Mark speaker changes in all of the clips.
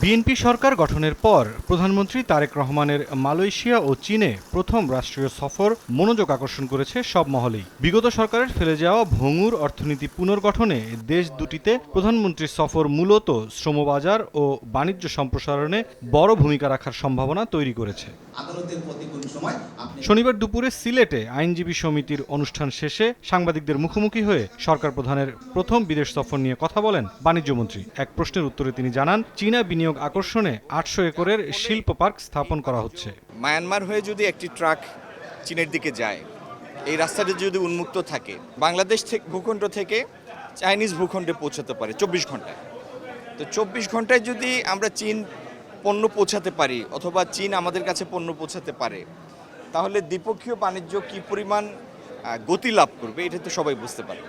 Speaker 1: BNP সরকার গঠনের পর প্রধানমন্ত্রী তারেক রহমানের মালয়েশিয়া ও চীনে প্রথম রাষ্ট্রীয় সফর মনোযোগ আকর্ষণ করেছে সব মহলেই। বিগত সরকারের ফেলে যাওয়া ভঙ্গুর অর্থনীতি পুনর্গঠনে দেশ দুটিতে প্রধানমন্ত্রীর সফর মূলত শ্রমবাজার ও বাণিজ্য সম্প্রসারণে বড় ভূমিকা রাখার সম্ভাবনা তৈরি করেছে। শনিবার দুপুরে সিলেটে আইনজীবী সমিতির অনুষ্ঠান শেষে সাংবাদিকদের মুখোমুখি হয়ে সরকার প্রধানের প্রথম বিদেশ সফর নিয়ে কথা বলেন বাণিজ্যমন্ত্রী। এক প্রশ্নের উত্তরে তিনি জানান, চীনা বিনিয়োগ আকর্ষণে 800 একরের শিল্প পার্ক স্থাপন করা হচ্ছে।
Speaker 2: মায়ানমার হয়ে যদি একটি ট্রাক চীনের দিকে যায়, এই রাস্তাটি যদি উন্মুক্ত থাকে, বাংলাদেশ ভূখণ্ড থেকে চাইনিজ ভূখণ্ডে পৌঁছাতে পারে 24 ঘন্টায়। তো 24 ঘন্টায় যদি আমরা চীন পণ্য পৌঁছাতে পারি অথবা চীন আমাদের কাছে পণ্য পৌঁছাতে পারে, তাহলে দ্বিপক্ষীয় বাণিজ্য কি পরিমাণ গতি লাভ করবে এটা তো সবাই বুঝতে পারে।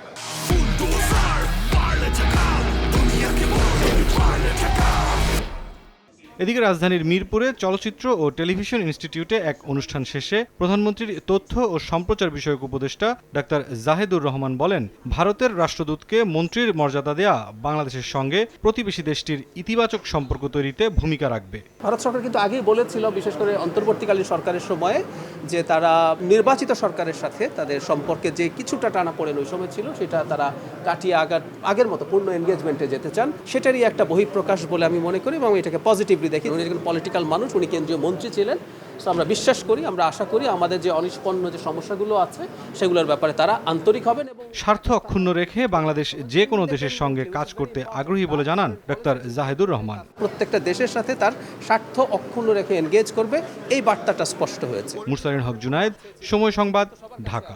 Speaker 1: এদিকে রাজধানীর মিরপুরে চলচ্চিত্র ও টেলিভিশন ইনস্টিটিউটে এক অনুষ্ঠান শেষে প্রধানমন্ত্রীর তথ্য ও সম্প্রচার বিষয়ক উপদেষ্টা ডাক্তার জাহেদুর রহমান বলেন, ভারতের রাষ্ট্রদূতকে মন্ত্রীর মর্যাদা দেয়া বাংলাদেশের সঙ্গে প্রতিবেশী দেশটির ইতিবাচক সম্পর্ক তৈরিতে ভূমিকা রাখবে।
Speaker 3: ভারত সরকার কিন্তু আগেই বলেছিল, বিশেষ করে অন্তর্বর্তীকালীন সরকারের সময়ে, যে তারা নির্বাচিত সরকারের সাথে তাদের সম্পর্কে যে কিছুটা টানাপোড়েন ওই সময় ছিল সেটা তারা কাটিয়ে আগের মতো পূর্ণ এনগেজমেন্টে যেতে চান। সেটারই একটা বহিঃপ্রকাশ বলে আমি মনে করি এবং এটাকে পজিটিভলি দেখি। উনি একজন পলিটিক্যাল মানুষ, উনি কেন্দ্রীয় মন্ত্রী ছিলেন। সো আমরা বিশ্বাস করি, আমরা আশা করি আমাদের যে অনিষ্পন্ন যে সমস্যাগুলো আছে সেগুলোর ব্যাপারে তারা আন্তরিক হবেন এবং
Speaker 1: স্বার্থ অক্ষুণ্ণ রেখে বাংলাদেশ যে কোনো দেশের সঙ্গে কাজ করতে আগ্রহী বলে জানান ডাক্তার জাহেদুর রহমান।
Speaker 3: প্রত্যেকটা দেশের সাথে তার স্বার্থ অক্ষুণ্ণ রেখে এনগেজ করবে, এই বার্তাটা স্পষ্ট হয়েছে।
Speaker 1: মুরসালিন হক জুনায়েদ, সময় সংবাদ, ঢাকা।